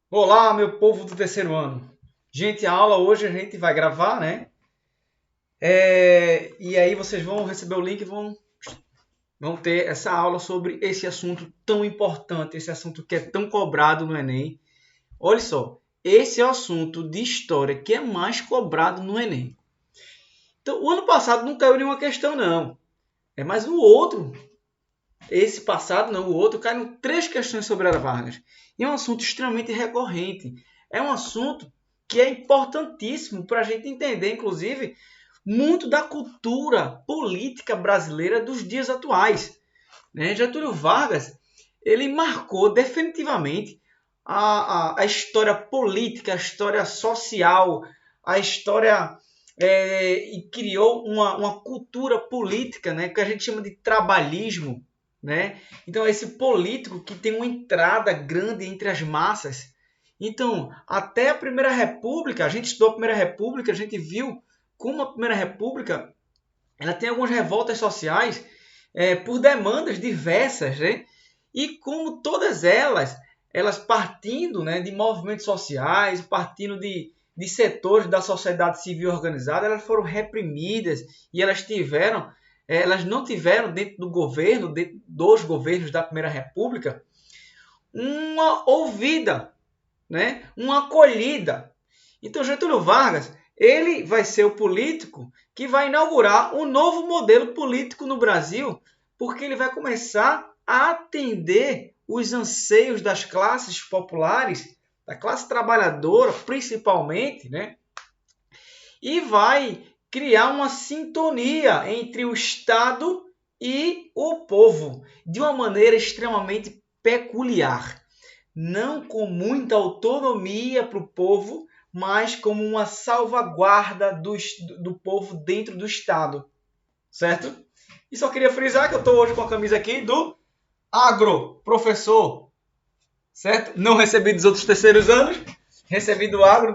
Olá, meu povo do terceiro ano. Gente, a aula hoje a gente vai gravar, né? E aí vocês vão receber o link e vão ter essa aula sobre esse assunto tão importante, esse assunto que é tão cobrado no Enem. Olha só, esse é o assunto de história que é mais cobrado no Enem. Então, o ano passado não caiu nenhuma questão, não. Mas o outro, esse passado, não, o outro, caíram três questões sobre Era Vargas. E é um assunto extremamente recorrente. É um assunto que é importantíssimo para a gente entender, inclusive, muito da cultura política brasileira dos dias atuais. Né? Getúlio Vargas ele marcou definitivamente a história política, a história social, a história e criou uma cultura política, né, que a gente chama de trabalhismo, né? Então esse político que tem uma entrada grande entre as massas. Então até a Primeira República, a gente estudou a Primeira República, a gente viu como a Primeira República ela tem algumas revoltas sociais por demandas diversas, né? E como todas elas partindo, né, de movimentos sociais, partindo de setores da sociedade civil organizada, elas foram reprimidas e elas não tiveram dentro do governo, dentro dos governos da Primeira República, uma ouvida, né, uma acolhida. Então Getúlio Vargas ele vai ser o político que vai inaugurar um novo modelo político no Brasil, porque ele vai começar a atender os anseios das classes populares, da classe trabalhadora principalmente, né? E vai criar uma sintonia entre o Estado e o povo, de uma maneira extremamente peculiar. Não com muita autonomia para o povo, mas como uma salvaguarda do povo dentro do Estado, certo? E só queria frisar que eu estou hoje com a camisa aqui do Agro, professor, certo? Não recebi dos outros terceiros anos, recebi do Agro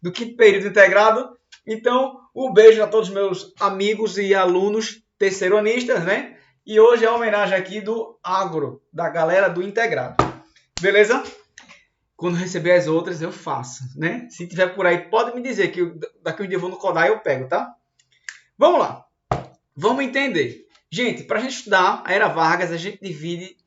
do quinto período integrado. Então, um beijo a todos os meus amigos e alunos terceironistas, né? E hoje é a homenagem aqui do Agro, da galera do integrado. Beleza? Quando receber as outras, eu faço, né? Se tiver por aí, pode me dizer que daqui um dia eu vou no Kodai e eu pego, tá? Vamos lá. Vamos entender. Gente, para a gente estudar a Era Vargas, a gente divide,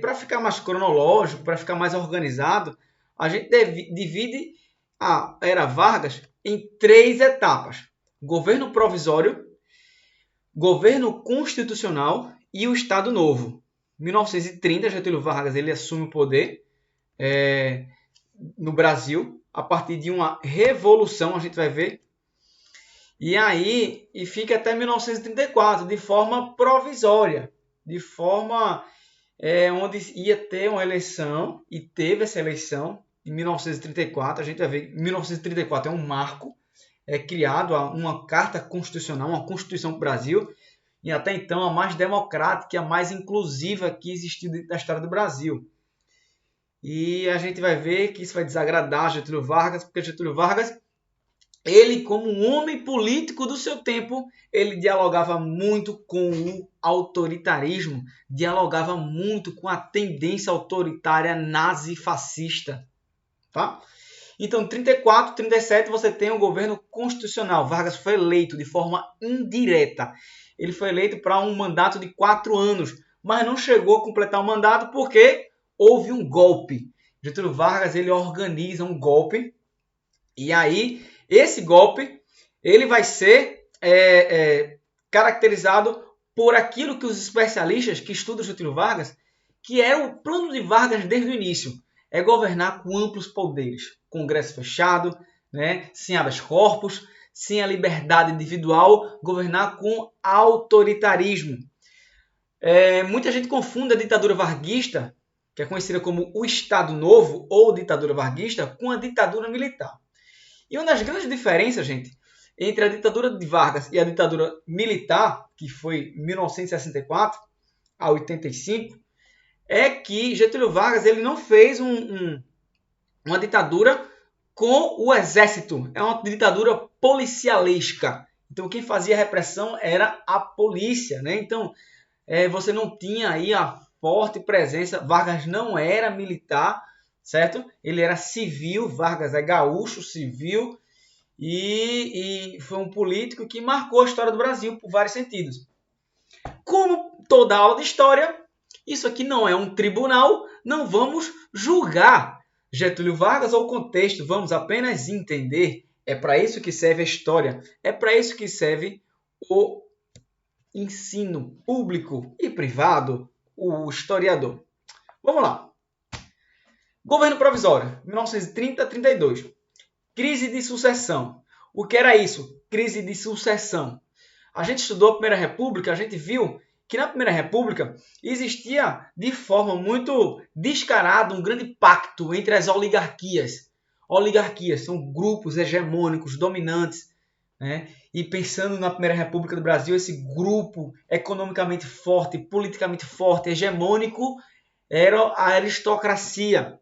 para ficar mais cronológico, para ficar mais organizado, a gente divide a Era Vargas em três etapas. Governo provisório, governo constitucional e o Estado Novo. Em 1930, Getúlio Vargas ele assume o poder no Brasil, a partir de uma revolução, a gente vai ver. E aí, e fica até 1934, de forma provisória, de forma onde ia ter uma eleição, e teve essa eleição em 1934. A gente vai ver que 1934 é um marco, criado uma carta constitucional, uma constituição do Brasil, e até então a mais democrática e a mais inclusiva que existiu dentro da história do Brasil. E a gente vai ver que isso vai desagradar Getúlio Vargas, porque Getúlio Vargas, ele como um homem político do seu tempo, ele dialogava muito com o autoritarismo, dialogava muito com a tendência autoritária nazi-fascista. Tá? Então, 34, 37, você tem o governo constitucional. Vargas foi eleito de forma indireta. Ele foi eleito para um mandato de 4 anos, mas não chegou a completar o mandato porque houve um golpe. Getúlio Vargas ele organiza um golpe e aí esse golpe ele vai ser caracterizado por aquilo que os especialistas que estudam Getúlio Vargas, que é o plano de Vargas desde o início, é governar com amplos poderes, Congresso fechado, né, sem habeas corpus, sem a liberdade individual, governar com autoritarismo. Muita gente confunde a ditadura varguista, que é conhecida como o Estado Novo ou ditadura varguista, com a ditadura militar. E uma das grandes diferenças, gente, entre a ditadura de Vargas e a ditadura militar, que foi 1964 a 85, é que Getúlio Vargas ele não fez uma ditadura com o exército. É uma ditadura policialesca. Então, quem fazia a repressão era a polícia, né? Então, você não tinha aí a forte presença. Vargas não era militar, certo? Ele era civil, Vargas é gaúcho, civil, e foi um político que marcou a história do Brasil por vários sentidos. Como toda aula de história, isso aqui não é um tribunal, não vamos julgar Getúlio Vargas ou o contexto, vamos apenas entender. É para isso que serve a história, é para isso que serve o ensino público e privado, o historiador. Vamos lá. Governo provisório, 1930-32. Crise de sucessão. O que era isso? Crise de sucessão. A gente estudou a Primeira República, a gente viu que na Primeira República existia de forma muito descarada um grande pacto entre as oligarquias. Oligarquias são grupos hegemônicos, dominantes, né? E pensando na Primeira República do Brasil, esse grupo economicamente forte, politicamente forte, hegemônico, era a aristocracia.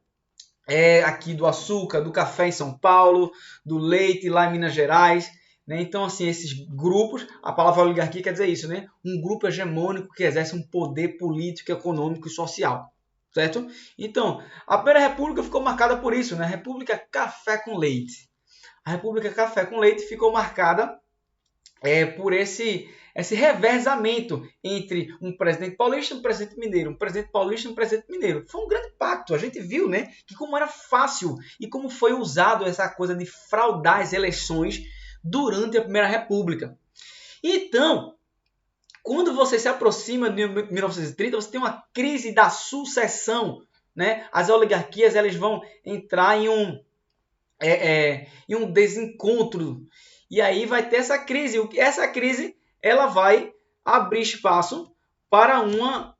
Aqui do açúcar, do café em São Paulo, do leite lá em Minas Gerais. Né? Então, assim, esses grupos, a palavra oligarquia quer dizer isso, né? Um grupo hegemônico que exerce um poder político, econômico e social. Certo? Então, a Primeira República ficou marcada por isso, né? A República Café com Leite. A República Café com Leite ficou marcada por esse revezamento entre um presidente paulista e um presidente mineiro, um presidente paulista e um presidente mineiro. Foi um grande pacto. A gente viu, né, que como era fácil e como foi usado essa coisa de fraudar as eleições durante a Primeira República. Então, quando você se aproxima de 1930, você tem uma crise da sucessão, né? As oligarquias elas vão entrar em um desencontro. E aí vai ter essa crise. Essa crise ela vai abrir espaço para uma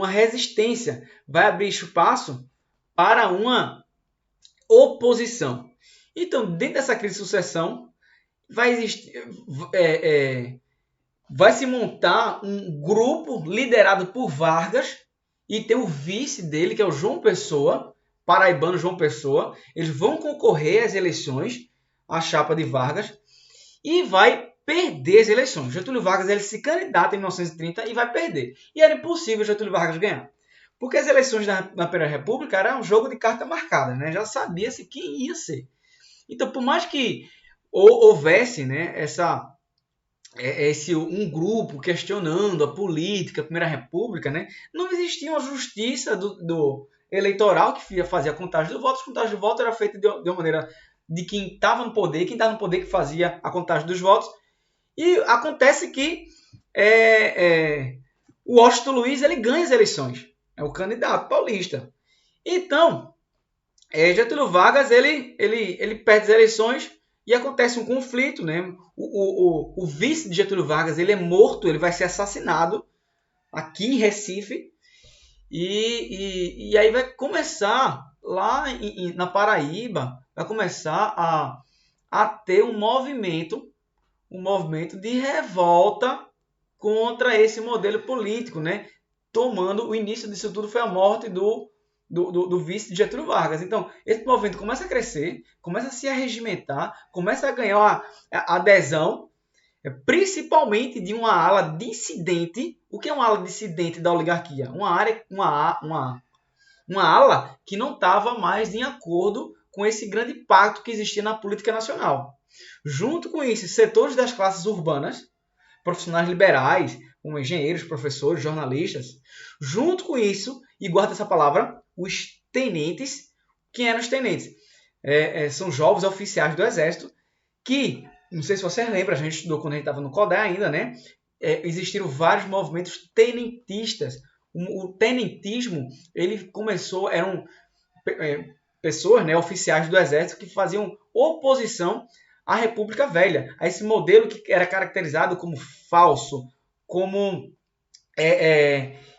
resistência. Vai abrir espaço para uma oposição. Então, dentro dessa crise de sucessão, vai existir, vai se montar um grupo liderado por Vargas e tem o vice dele, que é o João Pessoa, paraibano João Pessoa. Eles vão concorrer às eleições, a chapa de Vargas, e vai perder as eleições. Getúlio Vargas ele se candidata em 1930 e vai perder. E era impossível Getúlio Vargas ganhar. Porque as eleições na Primeira República era um jogo de carta marcada, né? Já sabia-se quem ia ser. Então, por mais que houvesse, né, um grupo questionando a política, a Primeira República, né, não existia uma justiça do eleitoral que fazia a contagem de votos. A contagem de votos era feita de uma maneira de quem estava no poder, que fazia a contagem dos votos. E acontece que o Washington Luiz ele ganha as eleições. É o candidato paulista. Então, Getúlio Vargas ele perde as eleições e acontece um conflito. Né? O vice de Getúlio Vargas ele é morto, ele vai ser assassinado aqui em Recife. E aí vai começar lá na Paraíba, vai começar a ter um movimento de revolta contra esse modelo político, né? Tomando o início disso tudo foi a morte do vice de Getúlio Vargas. Então, esse movimento começa a crescer, começa a se arregimentar, começa a ganhar a adesão, principalmente de uma ala dissidente. O que é uma ala dissidente da oligarquia? Uma ala que não estava mais em acordo com esse grande pacto que existia na política nacional. Junto com isso, setores das classes urbanas, profissionais liberais, como engenheiros, professores, jornalistas. Junto com isso, e guarda essa palavra, os tenentes. Quem eram os tenentes? São jovens oficiais do Exército que, não sei se você lembra, a gente estudou quando a gente estava no CODE ainda, né? Existiram vários movimentos tenentistas. O tenentismo, ele começou, eram pessoas, né, oficiais do Exército que faziam oposição à República Velha, a esse modelo que era caracterizado como falso, como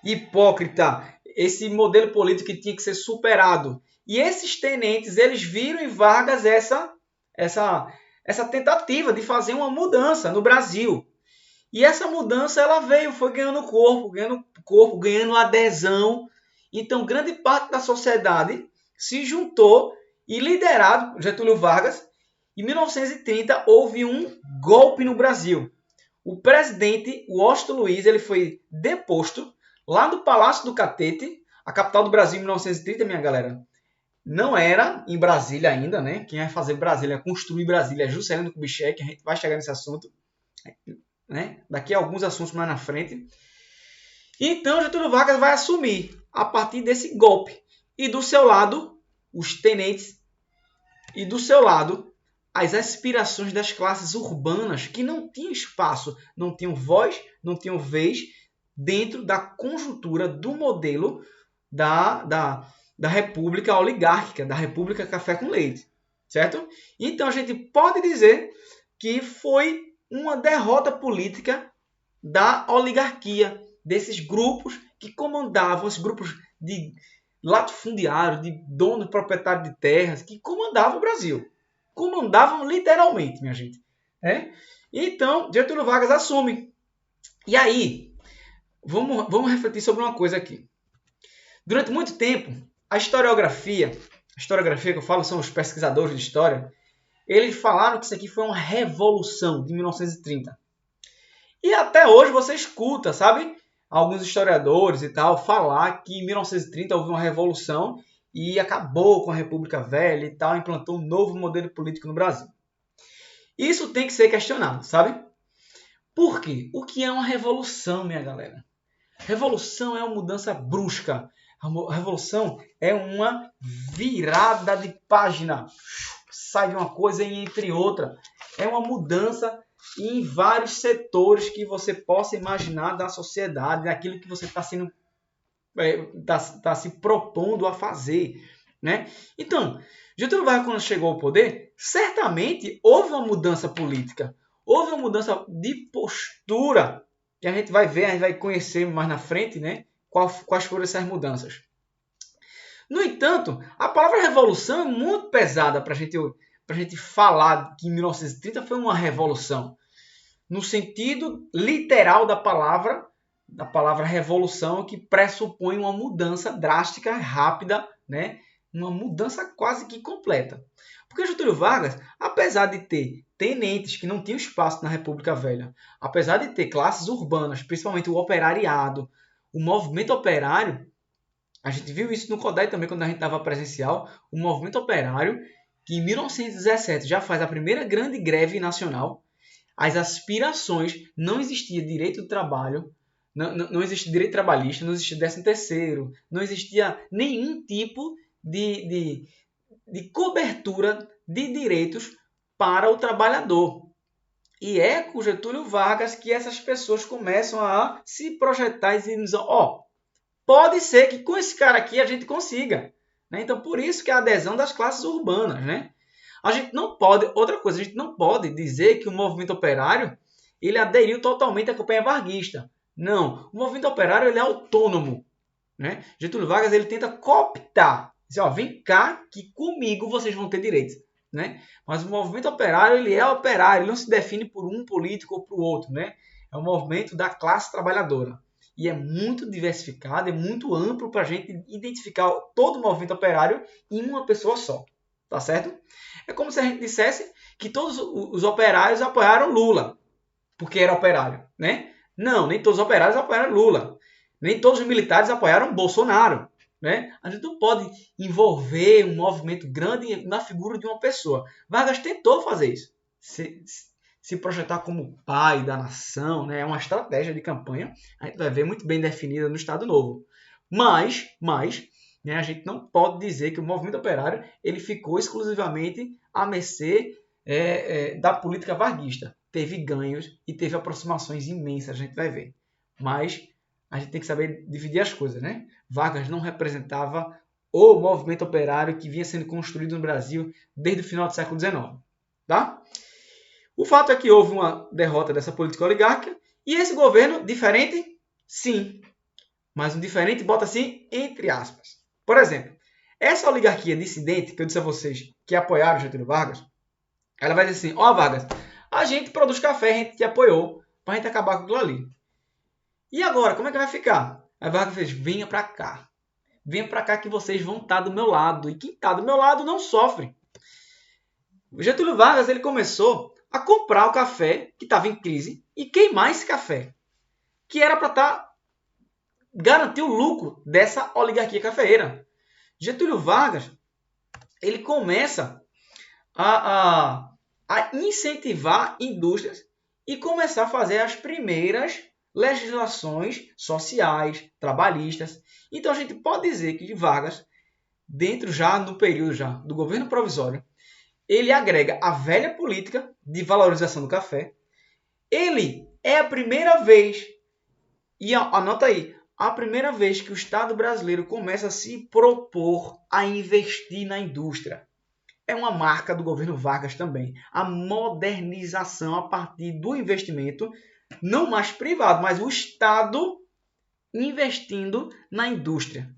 hipócrita, esse modelo político que tinha que ser superado. E esses tenentes, eles viram em Vargas essa tentativa de fazer uma mudança no Brasil. E essa mudança ela foi ganhando corpo, ganhando adesão. Então, grande parte da sociedade se juntou e liderado Getúlio Vargas. Em 1930, houve um golpe no Brasil. O presidente Washington Luiz ele foi deposto lá no Palácio do Catete, a capital do Brasil em 1930, minha galera. não era em Brasília ainda, né? Quem vai fazer Brasília, construir Brasília é Juscelino Kubitschek, a gente vai chegar nesse assunto, né? Daqui a alguns assuntos mais na frente. Então, Getúlio Vargas vai assumir a partir desse golpe. E do seu lado, os tenentes, e do seu lado, as aspirações das classes urbanas que não tinham espaço, não tinham voz, não tinham vez dentro da conjuntura do modelo da república oligárquica, da república café com leite, certo? Então a gente pode dizer que foi uma derrota política da oligarquia, desses grupos que comandavam, esses grupos de latifundiários, de donos proprietários de terras, que comandavam o Brasil. Comandavam literalmente, minha gente. Então, Getúlio Vargas assume. E aí, vamos refletir sobre uma coisa aqui. Durante muito tempo, a historiografia que eu falo são os pesquisadores de história, eles falaram que isso aqui foi uma revolução de 1930. E até hoje você escuta, sabe? Alguns historiadores e tal falar que em 1930 houve uma revolução e acabou com a República Velha e tal, implantou um novo modelo político no Brasil. Isso tem que ser questionado, sabe? Por quê? O que é uma revolução, minha galera? Revolução é uma mudança brusca. A revolução é uma virada de página. Sai de uma coisa e entra em outra. É uma mudança em vários setores que você possa imaginar da sociedade, daquilo que você está se propondo a fazer, né? Então, Getúlio Vargas, quando chegou ao poder, certamente houve uma mudança política, houve uma mudança de postura, que a gente vai ver, a gente vai conhecer mais na frente, né? Quais foram essas mudanças. No entanto, a palavra revolução é muito pesada para a gente falar que em 1930 foi uma revolução. No sentido literal da palavra revolução, que pressupõe uma mudança drástica, rápida, né? Uma mudança quase que completa. Porque Getúlio Vargas, apesar de ter tenentes que não tinham espaço na República Velha, apesar de ter classes urbanas, principalmente o operariado, o movimento operário, a gente viu isso no CODEI também quando a gente estava presencial, o movimento operário, que em 1917 já faz a primeira grande greve nacional, as aspirações, não existia direito do trabalho, não existia direito trabalhista, não existia 13º, não existia nenhum tipo de cobertura de direitos para o trabalhador. E é com Getúlio Vargas que essas pessoas começam a se projetar e dizer, pode ser que com esse cara aqui a gente consiga. Né? Então, por isso que a adesão das classes urbanas, né? A gente não pode dizer que o movimento operário ele aderiu totalmente à campanha varguista. Não, o movimento operário ele é autônomo. Né? Getúlio Vargas ele tenta cooptar. Diz, vem cá que comigo vocês vão ter direitos. Né? Mas o movimento operário ele é operário, ele não se define por um político ou por outro. Né? É o movimento da classe trabalhadora. E é muito diversificado, é muito amplo para a gente identificar todo o movimento operário em uma pessoa só. Tá certo? É como se a gente dissesse que todos os operários apoiaram Lula, porque era operário, né? Não, nem todos os operários apoiaram Lula. Nem todos os militares apoiaram Bolsonaro, né? A gente não pode envolver um movimento grande na figura de uma pessoa. Vargas tentou fazer isso. Se projetar como pai da nação, né? É uma estratégia de campanha. A gente vai ver muito bem definida no Estado Novo. Mas né, a gente não pode dizer que o movimento operário ele ficou exclusivamente à mercê da política varguista. Teve ganhos e teve aproximações imensas, a gente vai ver. Mas a gente tem que saber dividir as coisas, né? Vargas não representava o movimento operário que vinha sendo construído no Brasil desde o final do século XIX. Tá? O fato é que houve uma derrota dessa política oligárquica e esse governo diferente, sim. Mas um diferente bota assim entre aspas. Por exemplo, essa oligarquia dissidente que eu disse a vocês que apoiaram Getúlio Vargas, ela vai dizer assim, Vargas, a gente produz café, a gente te apoiou para a gente acabar com aquilo ali. E agora, como é que vai ficar? Aí Vargas fez, venha para cá. Venha para cá que vocês vão estar do meu lado. E quem está do meu lado não sofre. O Getúlio Vargas ele começou a comprar o café que estava em crise e queimar esse café. Que era para garantir o lucro dessa oligarquia cafeeira. Getúlio Vargas ele começa a incentivar indústrias e começar a fazer as primeiras legislações sociais, trabalhistas. Então a gente pode dizer que Vargas, dentro já no período já do governo provisório, ele agrega a velha política de valorização do café. Ele é a primeira vez, e anota aí, a primeira vez que o Estado brasileiro começa a se propor a investir na indústria. É uma marca do governo Vargas também. A modernização a partir do investimento, não mais privado, mas o Estado investindo na indústria.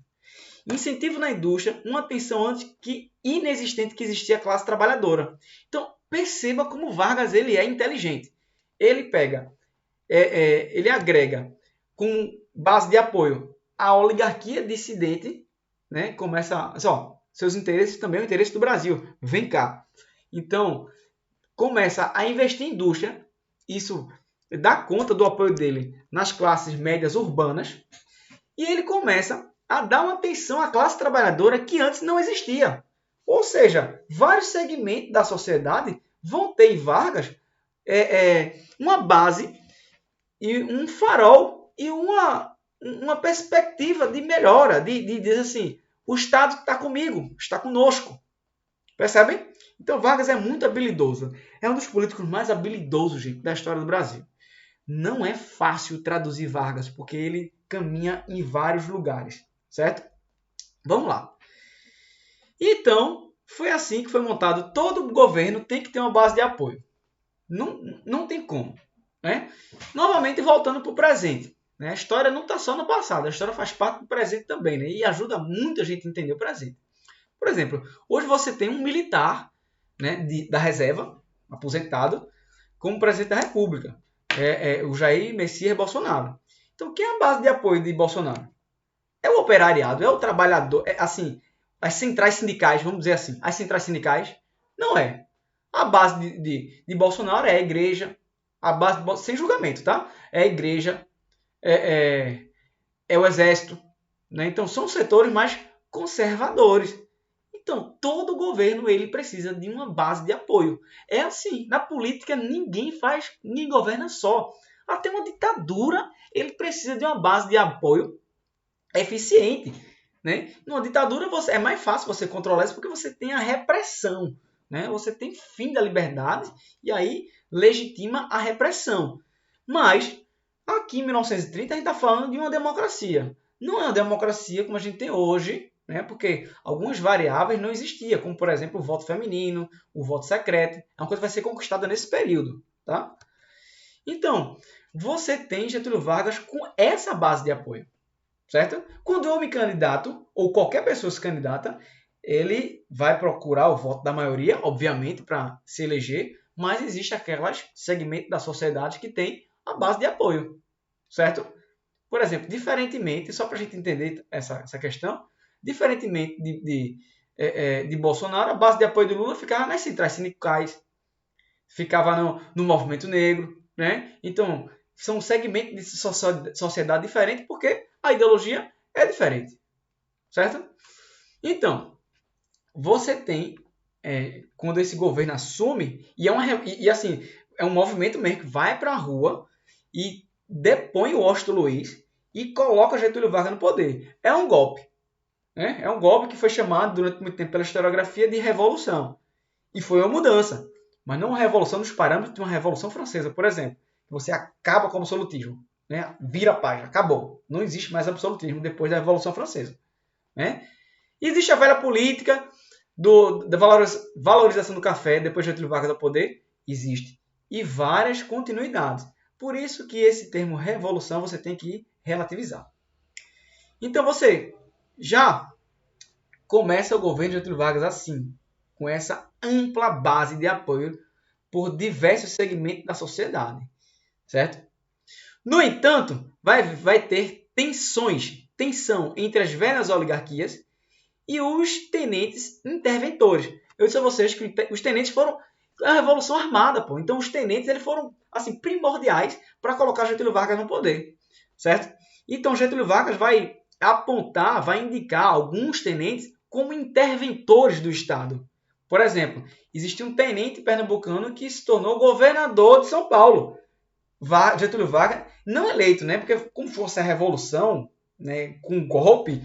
Incentivo na indústria, uma atenção antes que inexistente que existia a classe trabalhadora. Então, perceba como Vargas ele é inteligente. Ele pega, ele agrega com base de apoio a oligarquia dissidente, né? Começa, seus interesses também é o interesse do Brasil. Vem cá. Então, começa a investir em indústria. Isso dá conta do apoio dele nas classes médias urbanas. E ele começa a dar uma atenção à classe trabalhadora que antes não existia. Ou seja, vários segmentos da sociedade vão ter em Vargas uma base e um farol e uma perspectiva de melhora, de dizer assim, o Estado está comigo, está conosco. Percebem? Então Vargas é muito habilidoso. É um dos políticos mais habilidosos, gente, da história do Brasil. Não é fácil traduzir Vargas, porque ele caminha em vários lugares, certo? Vamos lá. Então, foi assim que foi montado. Todo governo tem que ter uma base de apoio. Não tem como. Né? Novamente, voltando para o presente. Né? A história não está só no passado, a história faz parte do presente também. Né? E ajuda muito a gente a entender o presente. Por exemplo, hoje você tem um militar, né, da reserva, aposentado, como presidente da República. O Jair Messias Bolsonaro. Então, quem é a base de apoio de Bolsonaro? É o operariado, é o trabalhador. Assim, as centrais sindicais, vamos dizer assim, as centrais sindicais, não é. A base de Bolsonaro é a igreja, a base sem julgamento, tá? É a igreja, é o exército. Né? Então, são setores mais conservadores. Então, todo governo ele precisa de uma base de apoio. É assim, na política ninguém governa só. Até uma ditadura, ele precisa de uma base de apoio eficiente. Né? Numa ditadura é mais fácil você controlar isso porque você tem a repressão. Né? Você tem fim da liberdade e aí legitima a repressão. Mas, aqui em 1930, a gente está falando de uma democracia. Não é uma democracia como a gente tem hoje, né? Porque algumas variáveis não existiam, como, por exemplo, o voto feminino, o voto secreto. É uma coisa que vai ser conquistada nesse período. Tá? Então, você tem Getúlio Vargas com essa base de apoio. Certo? Quando eu me candidato, ou qualquer pessoa se candidata, ele vai procurar o voto da maioria, obviamente, para se eleger, mas existe aquelas segmentos da sociedade que tem a base de apoio. Certo? Por exemplo, diferentemente, só para a gente entender essa questão, diferentemente de Bolsonaro, a base de apoio do Lula ficava nas centrais sindicais, ficava no movimento negro. Né? Então, são segmentos de sociedade diferentes porque a ideologia é diferente. Certo? Então, você tem, quando esse governo assume, e assim, é um movimento mesmo que vai para a rua e depõe o Washington Luiz e coloca Getúlio Vargas no poder. É um golpe. Né? É um golpe que foi chamado durante muito tempo pela historiografia de revolução. E foi uma mudança. Mas não uma revolução nos parâmetros de uma revolução francesa, por exemplo. Você acaba com o absolutismo. Né? Vira a página, acabou. Não existe mais absolutismo depois da Revolução Francesa. Né? Existe a velha política da valorização do café depois de Getúlio Vargas ao poder? Existe. E várias continuidades. Por isso que esse termo revolução você tem que relativizar. Então você já começa o governo de Getúlio Vargas assim, com essa ampla base de apoio por diversos segmentos da sociedade. Certo? No entanto, vai ter tensão entre as velhas oligarquias e os tenentes interventores. Eu disse a vocês que os tenentes foram a Revolução Armada, pô. Então os tenentes eles foram assim primordiais para colocar Getúlio Vargas no poder, certo? Então Getúlio Vargas vai apontar, vai indicar alguns tenentes como interventores do Estado. Por exemplo, existia um tenente pernambucano que se tornou governador de São Paulo. Getúlio Vargas, não eleito, né? Porque como fosse a revolução, né, com um golpe,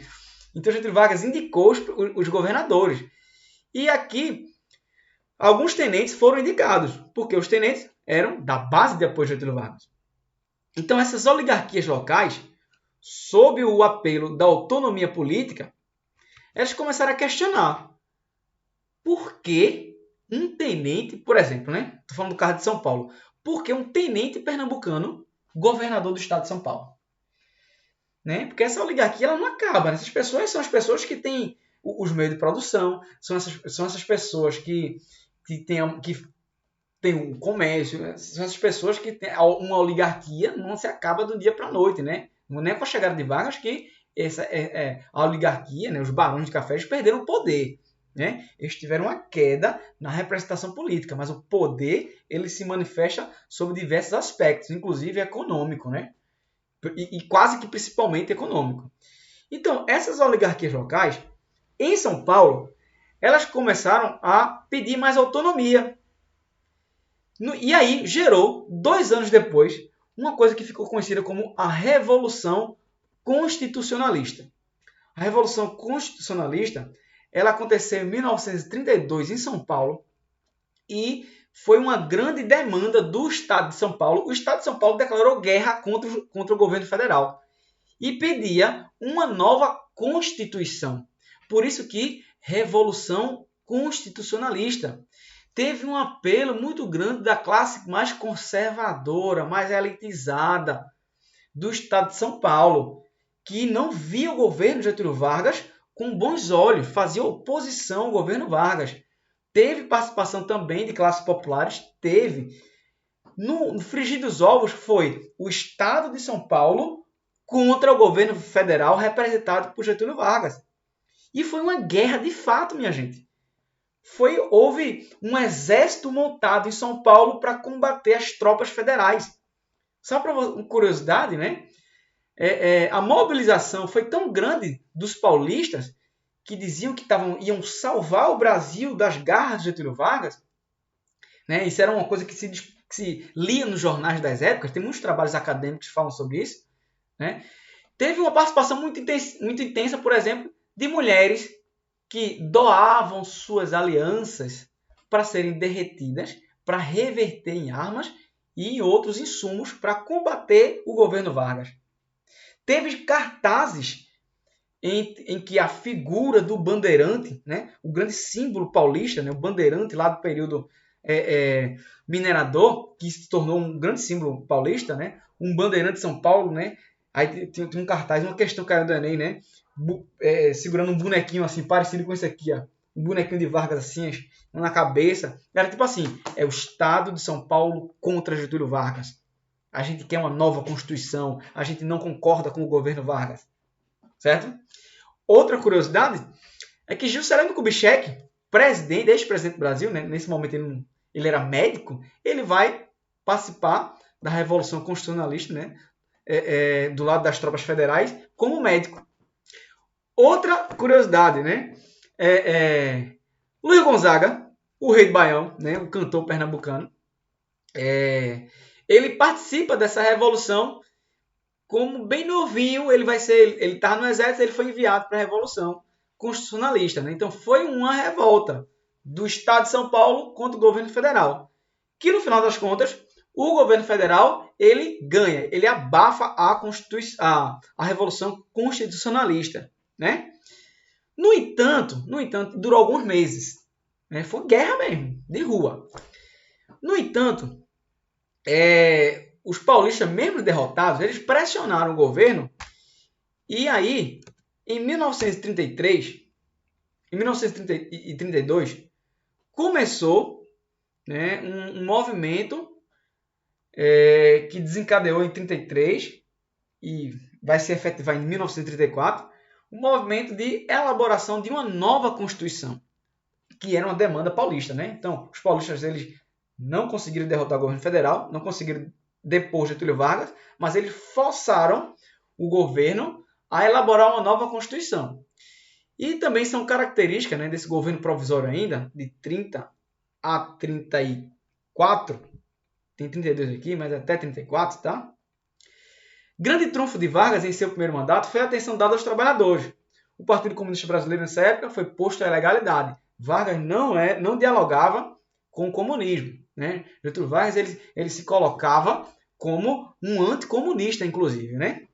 então Getúlio Vargas indicou os governadores. E aqui, alguns tenentes foram indicados, porque os tenentes eram da base de apoio de Getúlio Vargas. Então, essas oligarquias locais, sob o apelo da autonomia política, elas começaram a questionar por que um tenente, por exemplo, né? Estou falando do caso de São Paulo. Por que um tenente pernambucano, governador do estado de São Paulo? Né? Porque essa oligarquia ela não acaba. Né? Essas pessoas são as pessoas que têm os meios de produção, são essas pessoas que têm um comércio, são essas pessoas que têm uma oligarquia, não se acaba do dia para a noite. Né? Não é com a chegada de Vargas que a oligarquia, né? Os barões de café, eles perderam o poder. Né? Eles tiveram uma queda na representação política, mas o poder ele se manifesta sob diversos aspectos, inclusive econômico, né? E quase que principalmente econômico. Então, essas oligarquias locais, em São Paulo, elas começaram a pedir mais autonomia. E aí gerou, 2 anos depois, uma coisa que ficou conhecida como a Revolução Constitucionalista. A Revolução Constitucionalista ela aconteceu em 1932 em São Paulo e foi uma grande demanda do Estado de São Paulo. O Estado de São Paulo declarou guerra contra o governo federal e pedia uma nova Constituição. Por isso que Revolução Constitucionalista teve um apelo muito grande da classe mais conservadora, mais elitizada do Estado de São Paulo, que não via o governo de Getúlio Vargas com bons olhos, fazia oposição ao governo Vargas. Teve participação também de classes populares? Teve. No frigir dos ovos foi o Estado de São Paulo contra o governo federal representado por Getúlio Vargas. E foi uma guerra de fato, minha gente. Houve um exército montado em São Paulo para combater as tropas federais. Só para uma curiosidade, né? A mobilização foi tão grande dos paulistas que diziam que iam salvar o Brasil das garras de Getúlio Vargas. Né? Isso era uma coisa que se lia nos jornais das épocas. Tem muitos trabalhos acadêmicos que falam sobre isso. Né? Teve uma participação muito intensa, por exemplo, de mulheres que doavam suas alianças para serem derretidas, para reverter em armas e em outros insumos para combater o governo Vargas. Teve cartazes em que a figura do bandeirante, né, o grande símbolo paulista, né, o bandeirante lá do período minerador, que se tornou um grande símbolo paulista, né, um bandeirante de São Paulo, né, aí tem um cartaz, uma questão caiu do Enem, né, segurando um bonequinho assim, parecido com esse aqui, ó, um bonequinho de Vargas assim, na cabeça. Era tipo assim, é o Estado de São Paulo contra Getúlio Vargas. A gente quer uma nova Constituição, a gente não concorda com o governo Vargas. Certo? Outra curiosidade é que Juscelino Kubitschek, ex-presidente do Brasil, né, nesse momento ele era médico, ele vai participar da Revolução Constitucionalista, né, do lado das tropas federais, como médico. Outra curiosidade, né, Luiz Gonzaga, o rei do Baião, né, o cantor pernambucano, ele participa dessa revolução como bem novinho. Ele estava no exército, ele foi enviado para a Revolução Constitucionalista. Né? Então foi uma revolta do Estado de São Paulo contra o governo federal. Que no final das contas, o governo federal ele ganha, ele abafa a Revolução Constitucionalista. Né? No entanto, durou alguns meses. Né? Foi guerra mesmo, de rua. No entanto, os paulistas, mesmo derrotados, eles pressionaram o governo. E aí, em 1933, em 1932, começou, né, um movimento que desencadeou em 1933 e vai se efetivar em 1934, um movimento de elaboração de uma nova Constituição, que era uma demanda paulista. Né? Então, os paulistas eles não conseguiram derrotar o governo federal, não conseguiram depor Getúlio Vargas, mas eles forçaram o governo a elaborar uma nova Constituição. E também são características, né, desse governo provisório ainda, de 30 a 34, tem 32 aqui, mas até 34, tá? Grande trunfo de Vargas em seu primeiro mandato foi a atenção dada aos trabalhadores. O Partido Comunista Brasileiro nessa época foi posto à ilegalidade. Vargas não dialogava com o comunismo, né? Getúlio Vargas ele se colocava como um anticomunista, inclusive, né?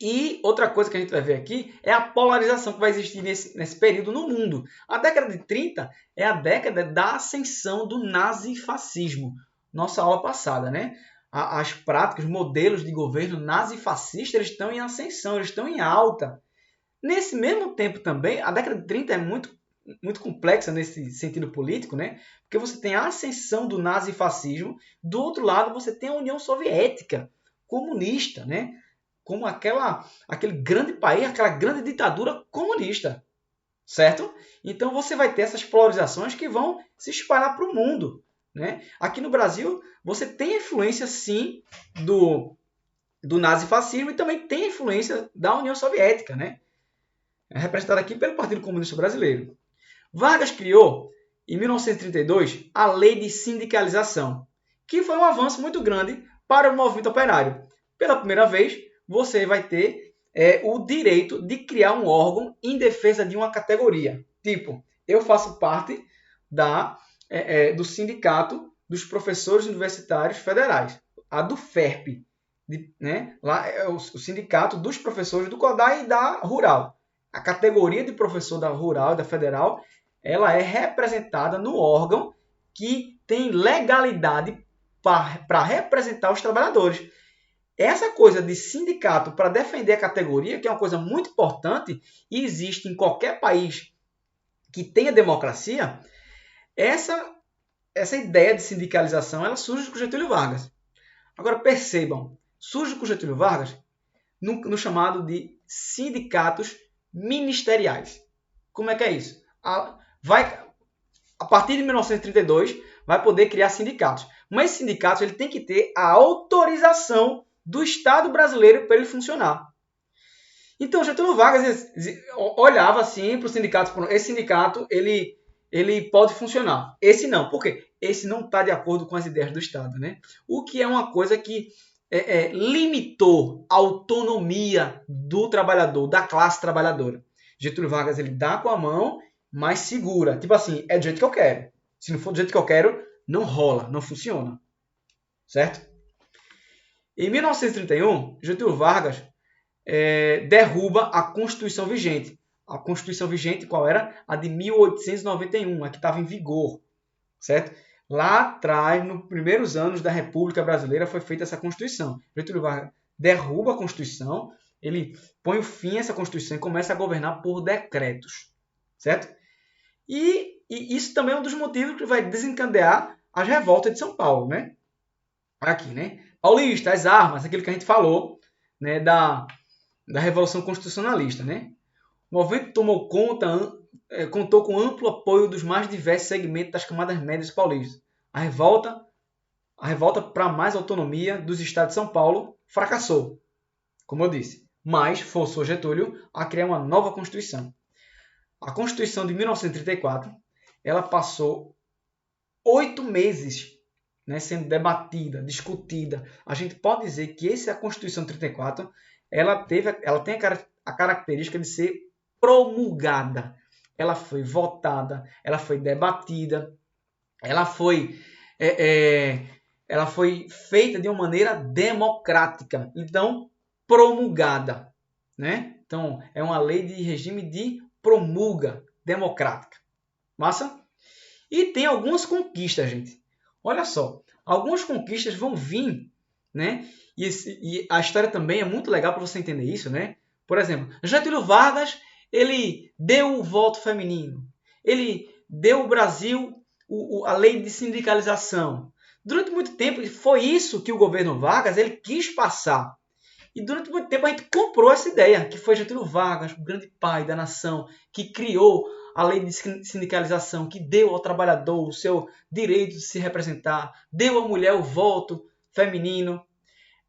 E outra coisa que a gente vai ver aqui é a polarização que vai existir nesse período no mundo. A década de 30 é a década da ascensão do nazifascismo. Nossa aula passada, né? As práticas, os modelos de governo nazifascista, eles estão em ascensão, eles estão em alta. Nesse mesmo tempo também, a década de 30 é muito complexa nesse sentido político, né? Porque você tem a ascensão do nazifascismo, do outro lado você tem a União Soviética comunista, né? Como aquele grande país, aquela grande ditadura comunista, certo? Então você vai ter essas polarizações que vão se espalhar para o mundo, né? Aqui no Brasil você tem a influência sim do nazifascismo e também tem a influência da União Soviética, né? É representada aqui pelo Partido Comunista Brasileiro. Vargas criou, em 1932, a Lei de Sindicalização, que foi um avanço muito grande para o movimento operário. Pela primeira vez, você vai ter o direito de criar um órgão em defesa de uma categoria. Tipo, eu faço parte do Sindicato dos Professores Universitários Federais, a do FERP. Né? Lá é o Sindicato dos Professores do CODAI e da Rural. A categoria de professor da Rural e da Federal, ela é representada no órgão que tem legalidade para representar os trabalhadores. Essa coisa de sindicato para defender a categoria, que é uma coisa muito importante e existe em qualquer país que tenha democracia, essa ideia de sindicalização ela surge com Getúlio Vargas. Agora percebam, surge com Getúlio Vargas no chamado de sindicatos ministeriais. Como é que é isso? A partir de 1932, vai poder criar sindicatos. Mas esses sindicatos ele tem que ter a autorização do Estado brasileiro para ele funcionar. Então, Getúlio Vargas olhava assim para os sindicatos. Esse sindicato ele pode funcionar. Esse não. Por quê? Esse não está de acordo com as ideias do Estado. Né? O que é uma coisa que limitou a autonomia do trabalhador, da classe trabalhadora. Getúlio Vargas ele dá com a mão, mas segura. Tipo assim, é do jeito que eu quero. Se não for do jeito que eu quero, não rola, não funciona. Certo? Em 1931, Getúlio Vargas derruba a Constituição vigente. A Constituição vigente, qual era? A de 1891, a que estava em vigor. Certo? Lá atrás, nos primeiros anos da República Brasileira, foi feita essa Constituição. Getúlio Vargas derruba a Constituição, ele põe o fim a essa Constituição e começa a governar por decretos. Certo? E isso também é um dos motivos que vai desencadear as revoltas de São Paulo. Né? Aqui, né? Paulista, as armas, aquilo que a gente falou, né, da Revolução Constitucionalista. Né? O movimento contou com amplo apoio dos mais diversos segmentos das camadas médias paulistas. A revolta para mais autonomia dos estados de São Paulo fracassou, como eu disse, mas forçou Getúlio a criar uma nova Constituição. A Constituição de 1934 ela passou 8 meses, né, sendo debatida, discutida. A gente pode dizer que essa Constituição de 34 ela tem a característica de ser promulgada. Ela foi votada, ela foi debatida, ela foi feita de uma maneira democrática. Então, promulgada. Né? Então, é uma lei de regime de promulga democrática. Massa? E tem algumas conquistas, gente. Olha só, algumas conquistas vão vir, né? E a história também é muito legal para você entender isso, né? Por exemplo, Getúlio Vargas, ele deu o voto feminino. Ele deu ao Brasil a lei de sindicalização. Durante muito tempo, foi isso que o governo Vargas ele quis passar. E durante muito tempo a gente comprou essa ideia, que foi Getúlio Vargas, o grande pai da nação, que criou a lei de sindicalização, que deu ao trabalhador o seu direito de se representar, deu à mulher o voto feminino.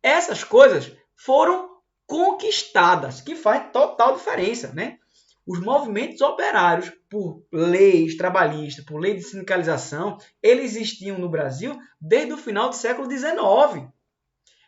Essas coisas foram conquistadas, que faz total diferença, né? os movimentos operários por leis trabalhistas, por lei de sindicalização, eles existiam no Brasil desde o final do século XIX.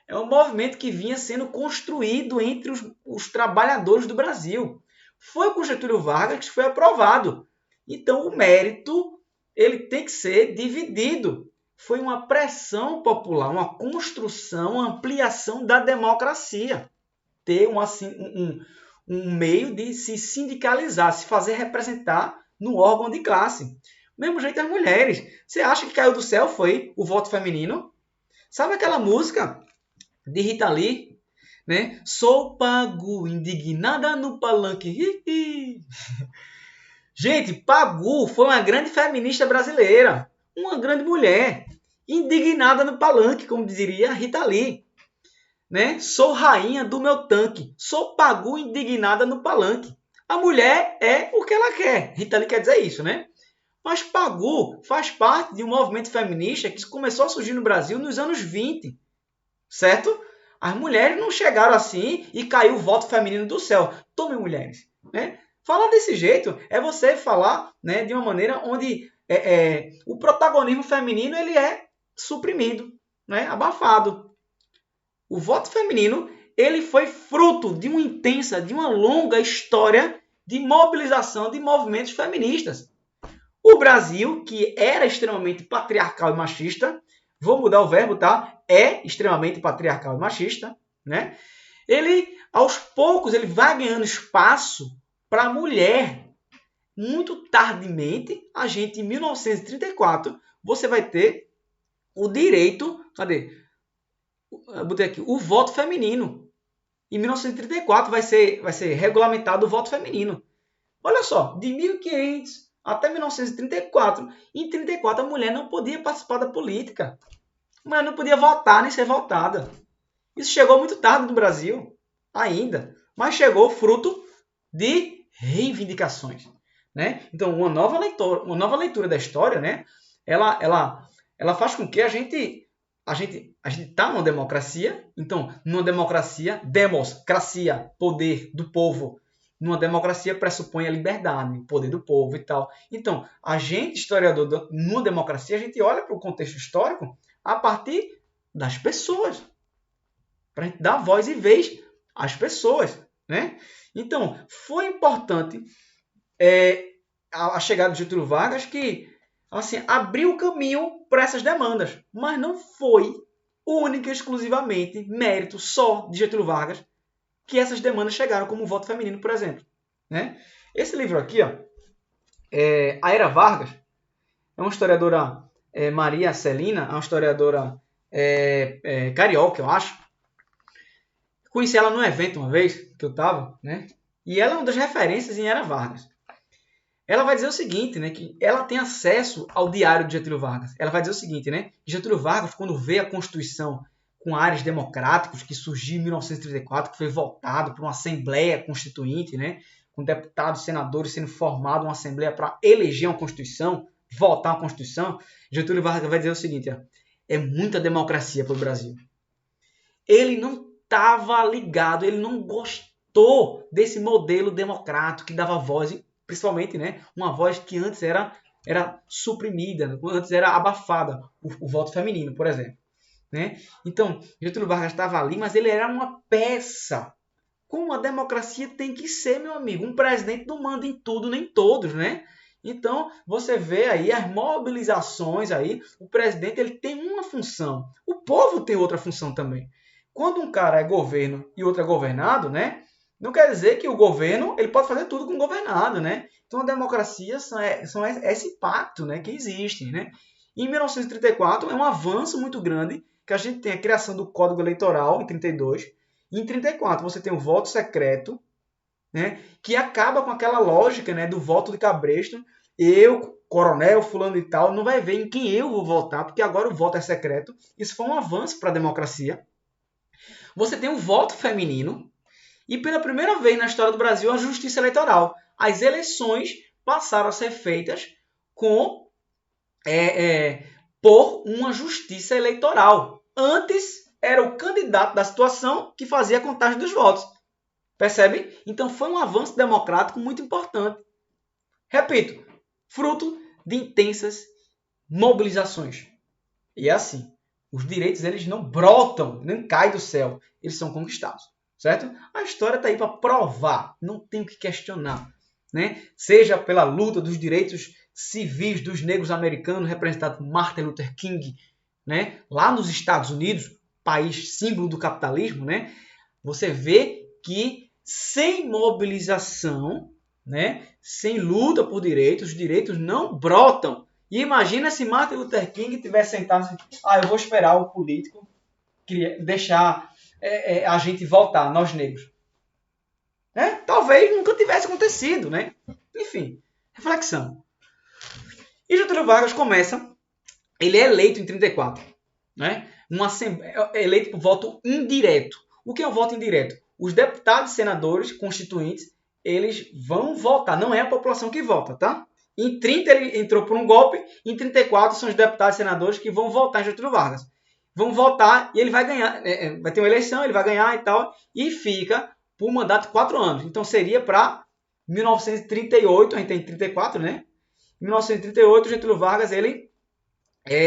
É um movimento que vinha sendo construído entre os trabalhadores do Brasil. Foi com Getúlio Vargas que foi aprovado. Então, o mérito ele tem que ser dividido. Foi uma pressão popular, uma construção, uma ampliação da democracia. Ter um meio de se sindicalizar, se fazer representar no órgão de classe. Mesmo jeito as mulheres. Você acha que caiu do céu foi o voto feminino? Sabe aquela música de Rita Lee, né? Sou Pagu, indignada no palanque. Gente, Pagu foi uma grande feminista brasileira, uma grande mulher, indignada no palanque, como diria Rita Lee. Né? Sou rainha do meu tanque, sou Pagu indignada no palanque. A mulher é o que ela quer. Rita Lee quer dizer isso, né? Mas Pagu faz parte de um movimento feminista que começou a surgir no Brasil nos anos 20. Certo? As mulheres não chegaram assim e caiu o voto feminino do céu. Tome, mulheres. Né? Falar desse jeito é você falar, né, de uma maneira onde o protagonismo feminino ele é suprimido, né, abafado. O voto feminino ele foi fruto de uma intensa, de uma longa história de mobilização de movimentos feministas. O Brasil, que era extremamente patriarcal e machista, vou mudar o verbo, tá? É extremamente patriarcal e machista, né? Ele, aos poucos, ele vai ganhando espaço para a mulher. Muito tardiamente, a gente, em 1934, você vai ter o direito, cadê? Eu botei aqui, o voto feminino. Em 1934 vai ser regulamentado o voto feminino. Olha só, de 1500 até 1934. Em 1934 a mulher não podia participar da política. A mulher não podia votar nem ser votada. Isso chegou muito tarde no Brasil, ainda. Mas chegou fruto de reivindicações. Né? Então, uma nova leitura da história, né? ela faz com que a gente está numa democracia. Então, numa democracia, democracia, poder do povo. Numa democracia pressupõe a liberdade, o poder do povo e tal. Então, a gente, historiador, numa democracia, a gente olha para o contexto histórico a partir das pessoas. Para a gente dar voz e vez às pessoas. Né? Então, foi importante a chegada de Getúlio Vargas que assim, abriu o caminho para essas demandas. Mas não foi única e exclusivamente mérito só de Getúlio Vargas que essas demandas chegaram, como o voto feminino, por exemplo. Né? Esse livro aqui, ó, A Era Vargas, é uma historiadora, Maria Celina, é uma historiadora carioca, eu acho. Conheci ela num evento uma vez, que eu estava, né? E ela é uma das referências em Era Vargas. Ela vai dizer o seguinte, né, que ela tem acesso ao diário de Getúlio Vargas. Ela vai dizer o seguinte, né, que Getúlio Vargas, quando vê a Constituição com áreas democráticos, que surgiu em 1934, que foi votado por uma Assembleia Constituinte, né, com deputados e senadores sendo formado uma Assembleia para eleger uma Constituição, votar uma Constituição, Getúlio Vargas vai dizer o seguinte, ó, é muita democracia para o Brasil. Ele não estava ligado, ele não gostou desse modelo democrático que dava voz, principalmente, né, uma voz que antes era suprimida, antes era abafada, o voto feminino, por exemplo. Né? Então, Getúlio Vargas estava ali, mas ele era uma peça. Como a democracia tem que ser, meu amigo. Um presidente não manda em tudo, nem todos, né? Então, você vê aí as mobilizações aí. O presidente ele tem uma função. O povo tem outra função também. Quando um cara é governo e outro é governado, né? Não quer dizer que o governo ele pode fazer tudo com o governado, né? Então, a democracia são esse pacto, né, que existe, né? Em 1934, é um avanço muito grande que a gente tem a criação do Código Eleitoral em 32. E em 34 você tem o voto secreto, né, que acaba com aquela lógica, né, do voto de cabresto. Eu, coronel, fulano e tal, não vai ver em quem eu vou votar, porque agora o voto é secreto. Isso foi um avanço para a democracia. Você tem o voto feminino. E pela primeira vez na história do Brasil, a justiça eleitoral. As eleições passaram a ser feitas por uma justiça eleitoral. Antes, era o candidato da situação que fazia a contagem dos votos. Percebe? Então foi um avanço democrático muito importante. Repito, fruto de intensas mobilizações. E é assim, os direitos eles não brotam, nem caem do céu, eles são conquistados, certo? A história está aí para provar, não tem o que questionar, né? Seja pela luta dos direitos civis dos negros americanos, representados por Martin Luther King, né? Lá nos Estados Unidos, país símbolo do capitalismo, né? Você vê que sem mobilização, né? Sem luta por direitos, os direitos não brotam. E imagina se Martin Luther King tivesse sentado assim, eu vou esperar o político deixar a gente voltar, nós negros. Né? Talvez nunca tivesse acontecido, né? Enfim, reflexão. E Getúlio Vargas começa, ele é eleito em 34, né? Eleito por voto indireto. O que é o voto indireto? Os deputados e senadores constituintes, eles vão votar, não é a população que vota, tá? Em 30 ele entrou por um golpe, em 34 são os deputados e senadores que vão votar em Getúlio Vargas. Vão votar e ele vai ganhar, vai ter uma eleição, ele vai ganhar e tal, e fica por um mandato de 4 anos. Então seria para 1938, a gente tem 34, né? Em 1938, Getúlio Vargas ele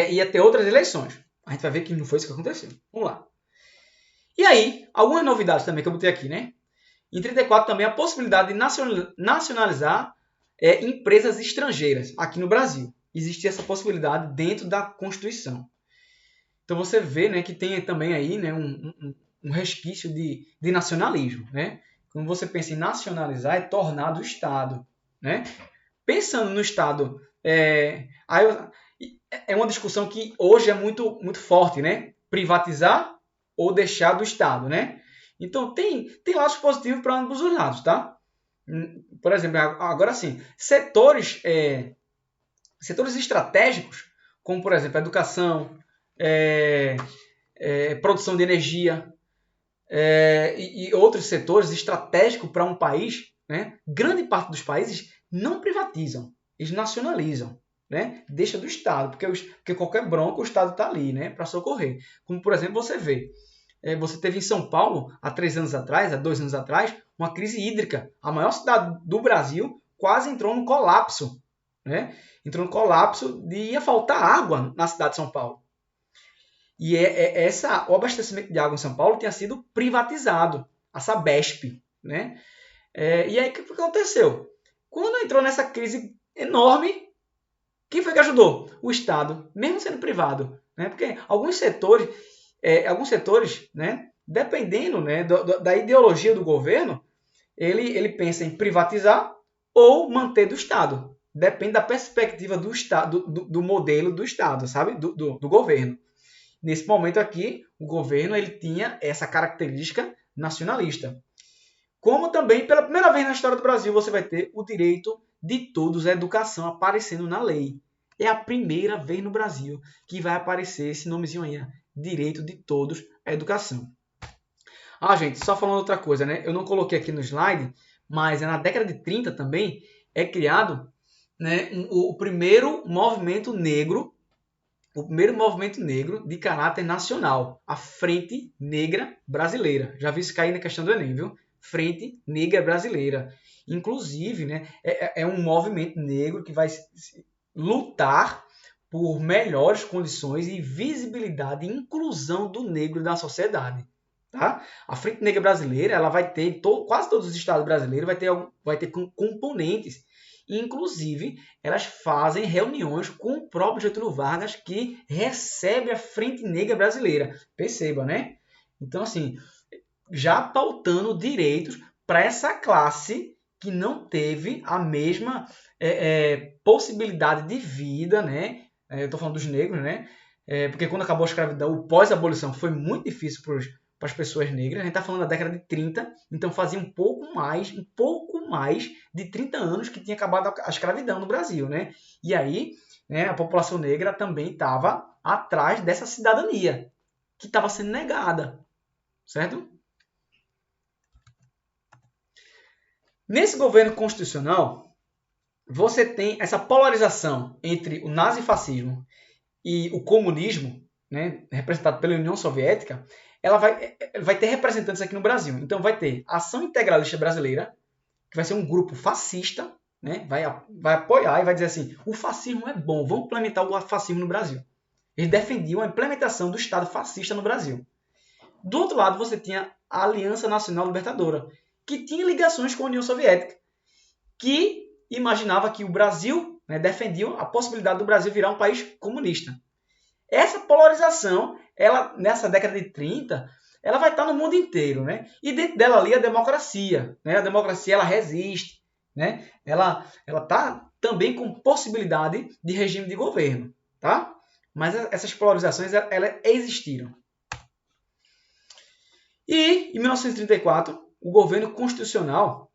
ia ter outras eleições. A gente vai ver que não foi isso que aconteceu. Vamos lá. E aí, algumas novidades também que eu botei aqui, né? Em 34 também a possibilidade de nacionalizar empresas estrangeiras aqui no Brasil. Existia essa possibilidade dentro da Constituição. Então você vê, né, que tem também aí, né, um resquício de nacionalismo. Né? Quando você pensa em nacionalizar, é tornar do Estado. Né? Pensando no Estado, é uma discussão que hoje é muito, muito forte, né? Privatizar ou deixar do Estado, né? Então tem lados positivos para ambos os lados, tá? Por exemplo, agora sim, setores estratégicos, como por exemplo a educação, produção de energia e outros setores estratégicos para um país, né? Grande parte dos países não privatizam, eles nacionalizam. Né? Deixa do Estado, porque qualquer bronca o Estado está ali, né? Para socorrer. Como, por exemplo, você vê, você teve em São Paulo, há 2 anos atrás, uma crise hídrica. A maior cidade do Brasil quase entrou no colapso. Né? Entrou no colapso de ia faltar água na cidade de São Paulo. E o abastecimento de água em São Paulo tinha sido privatizado, a Sabesp. Né? E aí o que aconteceu? Quando entrou nessa crise enorme, quem foi que ajudou? O Estado, mesmo sendo privado. Né? Porque alguns setores, né, dependendo, né, da ideologia do governo, ele pensa em privatizar ou manter do Estado. Depende da perspectiva do Estado, do modelo do Estado, sabe? Do governo. Nesse momento aqui, o governo ele tinha essa característica nacionalista. Como também, pela primeira vez na história do Brasil, você vai ter o direito de todos à educação aparecendo na lei. É a primeira vez no Brasil que vai aparecer esse nomezinho aí, direito de todos à educação. Gente, só falando outra coisa, né? Eu não coloquei aqui no slide, mas na década de 30 também é criado, né, o primeiro movimento negro de caráter nacional, a Frente Negra Brasileira. Já vi isso cair na questão do Enem, viu? Frente Negra Brasileira. Inclusive, né, é um movimento negro que vai lutar por melhores condições e visibilidade e inclusão do negro na sociedade. Tá? A Frente Negra Brasileira ela vai ter, quase todos os estados brasileiros vai ter componentes. Inclusive, elas fazem reuniões com o próprio Getúlio Vargas, que recebe a Frente Negra Brasileira. Perceba, né? Então, assim, já pautando direitos para essa classe que não teve a mesma possibilidade de vida, né? Eu estou falando dos negros, né? Porque quando acabou a escravidão, o pós-abolição foi muito difícil para as pessoas negras. A gente está falando da década de 30, então fazia um pouco mais de 30 anos que tinha acabado a escravidão no Brasil, né? E aí, né, a população negra também estava atrás dessa cidadania, que estava sendo negada, certo? Nesse governo constitucional, você tem essa polarização entre o nazifascismo e o comunismo, né, representado pela União Soviética. ela vai ter representantes aqui no Brasil. Então vai ter a Ação Integralista Brasileira, que vai ser um grupo fascista, né? Vai apoiar e vai dizer assim, o fascismo é bom, vamos implementar o fascismo no Brasil. Eles defendiam a implementação do Estado fascista no Brasil. Do outro lado, você tinha a Aliança Nacional Libertadora, que tinha ligações com a União Soviética, que imaginava que o Brasil, né, defendia a possibilidade do Brasil virar um país comunista. Essa polarização, ela, nessa década de 30, ela vai estar no mundo inteiro, né? E dentro dela ali a democracia, né? A democracia ela resiste, né? Ela está também com possibilidade de regime de governo, tá? Mas essas polarizações elas existiram. E em 1934, o governo constitucional,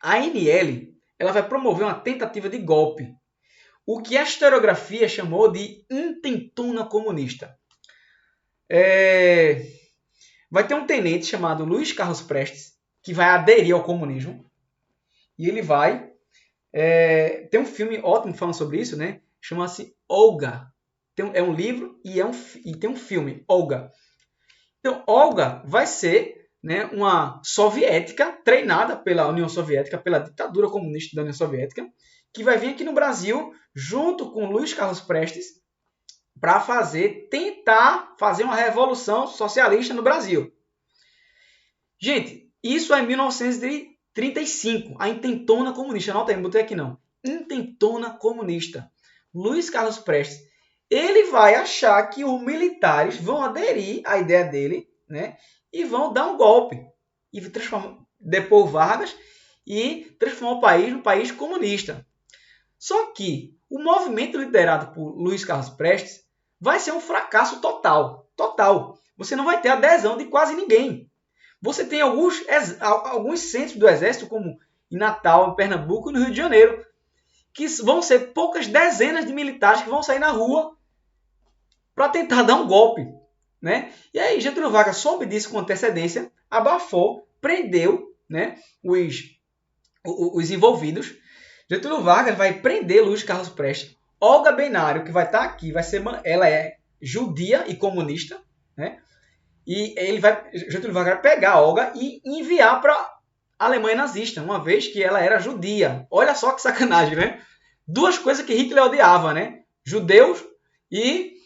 a ANL, ela vai promover uma tentativa de golpe, o que a historiografia chamou de intentona comunista. Vai ter um tenente chamado Luiz Carlos Prestes, que vai aderir ao comunismo, e ele vai... tem um filme ótimo falando sobre isso, né? Chama-se Olga. É um livro e tem um filme, Olga. Então, Olga vai ser, né, uma soviética treinada pela União Soviética, pela ditadura comunista da União Soviética, que vai vir aqui no Brasil junto com Luiz Carlos Prestes para tentar fazer uma revolução socialista no Brasil. Gente, isso é em 1935, a intentona comunista. Anota aí, não botei aqui não. Intentona comunista. Luiz Carlos Prestes, ele vai achar que os militares vão aderir à ideia dele, né, e vão dar um golpe e depor Vargas e transformar o país num país comunista. Só que o movimento liderado por Luiz Carlos Prestes vai ser um fracasso total. Total. Você não vai ter adesão de quase ninguém. Você tem alguns centros do Exército, como em Natal, em Pernambuco e no Rio de Janeiro, que vão ser poucas dezenas de militares que vão sair na rua para tentar dar um golpe, né? E aí Getúlio Vargas soube disso com antecedência, abafou, prendeu, né, os envolvidos. Getúlio Vargas vai prender Luiz Carlos Prestes. Olga Benário, que vai estar aqui, ela é judia e comunista, né? E Getúlio Vargas vai pegar a Olga e enviar para a Alemanha nazista, uma vez que ela era judia. Olha só que sacanagem, né? Duas coisas que Hitler odiava, né? Judeus e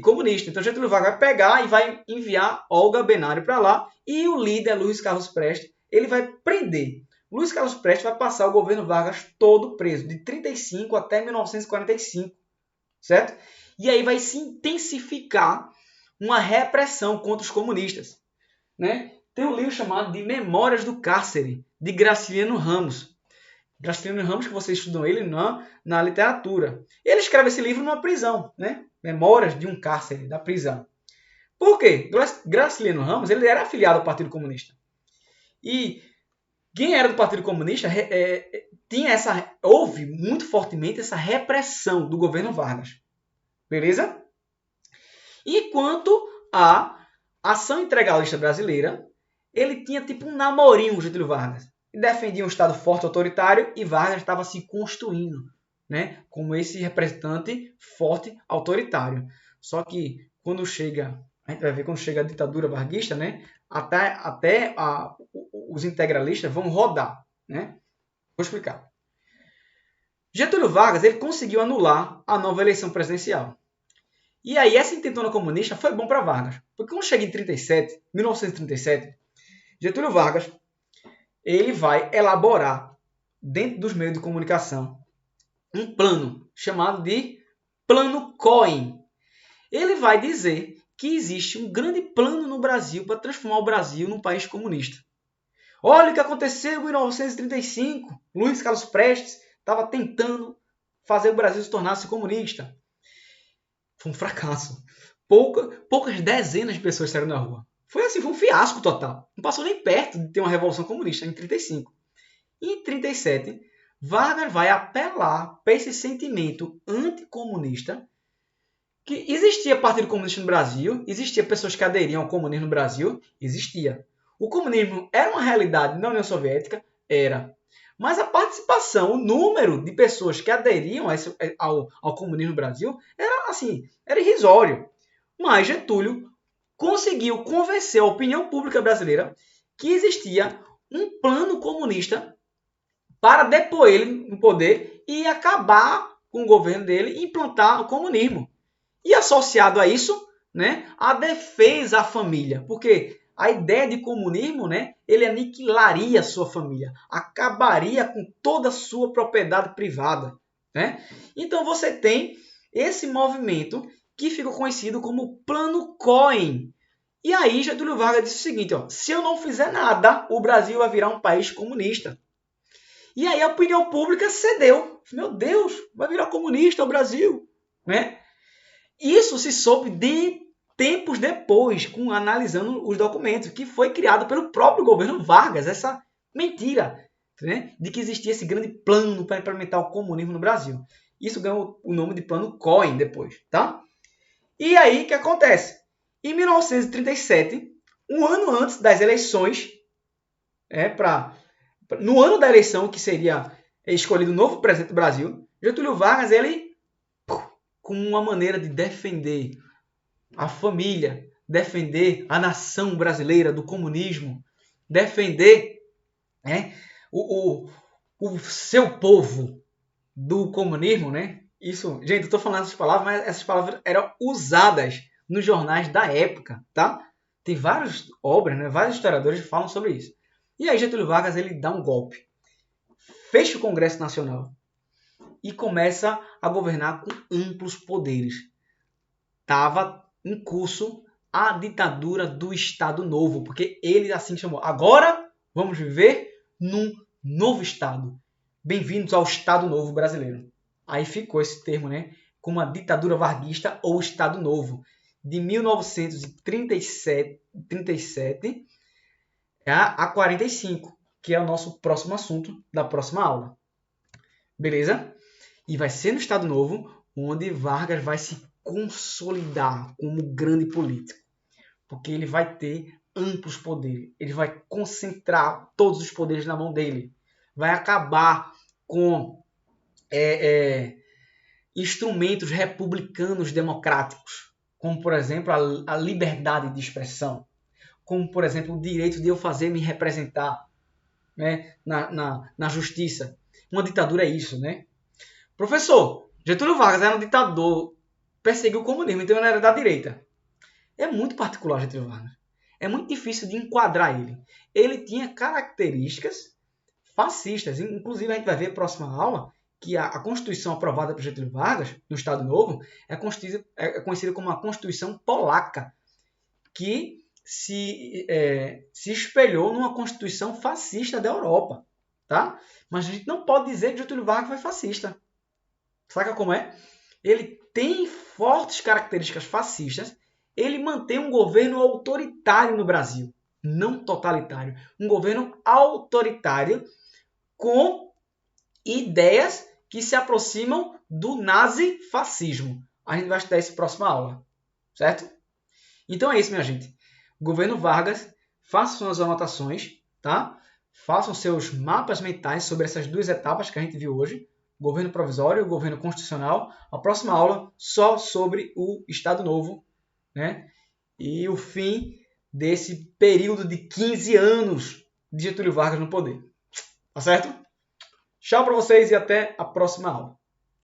comunista. Então Getúlio Vargas vai pegar e vai enviar Olga Benário para lá, e o líder Luiz Carlos Prestes, ele vai prender. Luiz Carlos Prestes vai passar o governo Vargas todo preso, de 1935 até 1945, certo? E aí vai se intensificar uma repressão contra os comunistas, né? Tem um livro chamado de Memórias do Cárcere, de Graciliano Ramos. Graciliano Ramos, que vocês estudam ele na literatura. Ele escreve esse livro numa prisão, né? Memórias de um Cárcere, da prisão. Por quê? Graciliano Ramos, ele era afiliado ao Partido Comunista. E quem era do Partido Comunista houve muito fortemente essa repressão do governo Vargas. Beleza? E quanto à Ação Integralista Brasileira, ele tinha tipo um namorinho com Getúlio Vargas. Defendia um Estado forte, autoritário, e Vargas estava se construindo, né, como esse representante forte, autoritário. Só que quando chega, a gente vai ver quando chega a ditadura varguista, né, os integralistas vão rodar, né? Vou explicar. Getúlio Vargas ele conseguiu anular a nova eleição presidencial. E aí essa intentona comunista foi bom para Vargas, porque quando chega em 1937, Getúlio Vargas ele vai elaborar, dentro dos meios de comunicação, um plano chamado de Plano Cohen. Ele vai dizer que existe um grande plano no Brasil para transformar o Brasil num país comunista. Olha o que aconteceu em 1935. Luiz Carlos Prestes estava tentando fazer o Brasil se tornar comunista. Foi um fracasso. Poucas dezenas de pessoas saíram na rua. Foi um fiasco total. Não passou nem perto de ter uma revolução comunista em 1935. Em 1937, Vargas vai apelar para esse sentimento anticomunista, que existia Partido Comunista no Brasil, existia pessoas que aderiam ao comunismo no Brasil, existia. O comunismo era uma realidade na União Soviética? Era. Mas a participação, o número de pessoas que aderiam ao comunismo no Brasil era irrisório. Mas Getúlio conseguiu convencer a opinião pública brasileira que existia um plano comunista para depor ele no poder e acabar com o governo dele e implantar o comunismo. E associado a isso, né, a defesa à família, porque a ideia de comunismo, né, ele aniquilaria a sua família, acabaria com toda a sua propriedade privada, né? Então você tem esse movimento que ficou conhecido como Plano Cohen. E aí Getúlio Vargas disse o seguinte, ó, se eu não fizer nada, o Brasil vai virar um país comunista. E aí a opinião pública cedeu. Meu Deus, vai virar comunista o Brasil, né? Isso se soube de tempos depois, analisando os documentos, que foi criado pelo próprio governo Vargas, essa mentira, né, de que existia esse grande plano para implementar o comunismo no Brasil. Isso ganhou o nome de Plano Cohen depois, tá? E aí, o que acontece? Em 1937, um ano antes das eleições, no ano da eleição, que seria escolhido o novo presidente do Brasil, Getúlio Vargas, ele, com uma maneira de defender a família, defender a nação brasileira do comunismo, defender, né, o seu povo do comunismo, né? Isso, gente, eu estou falando essas palavras, mas essas palavras eram usadas nos jornais da época, tá? Tem várias obras, né? Vários historiadores que falam sobre isso. E aí Getúlio Vargas ele dá um golpe, fecha o Congresso Nacional e começa a governar com amplos poderes. Estava em curso a ditadura do Estado Novo, porque ele assim chamou. Agora vamos viver num novo Estado. Bem-vindos ao Estado Novo brasileiro. Aí ficou esse termo, né? Como a ditadura varguista ou Estado Novo, de 1937 a 45, que é o nosso próximo assunto da próxima aula. Beleza? E vai ser no Estado Novo onde Vargas vai se consolidar como grande político. Porque ele vai ter amplos poderes. Ele vai concentrar todos os poderes na mão dele. Vai acabar com instrumentos republicanos democráticos, como, por exemplo, a liberdade de expressão, como, por exemplo, o direito de eu fazer me representar, né, na justiça. Uma ditadura é isso, né? Professor, Getúlio Vargas era um ditador, perseguiu o comunismo, então ele era da direita. É muito particular Getúlio Vargas. É muito difícil de enquadrar ele. Ele tinha características fascistas. Inclusive, a gente vai ver na próxima aula que a Constituição aprovada por Getúlio Vargas, no Estado Novo, é conhecida como a Constituição Polaca, que se espelhou numa Constituição fascista da Europa. Tá? Mas a gente não pode dizer que Getúlio Vargas foi fascista. Saca como é? Ele tem fortes características fascistas. Ele mantém um governo autoritário no Brasil, não totalitário. Um governo autoritário com ideias que se aproximam do nazifascismo. A gente vai estudar isso na próxima aula, certo? Então é isso, minha gente. Governo Vargas, façam suas anotações, tá? Façam seus mapas mentais sobre essas duas etapas que a gente viu hoje. Governo provisório e governo constitucional. A próxima aula só sobre o Estado Novo, né? E o fim desse período de 15 anos de Getúlio Vargas no poder. Tá certo? Tchau para vocês e até a próxima aula.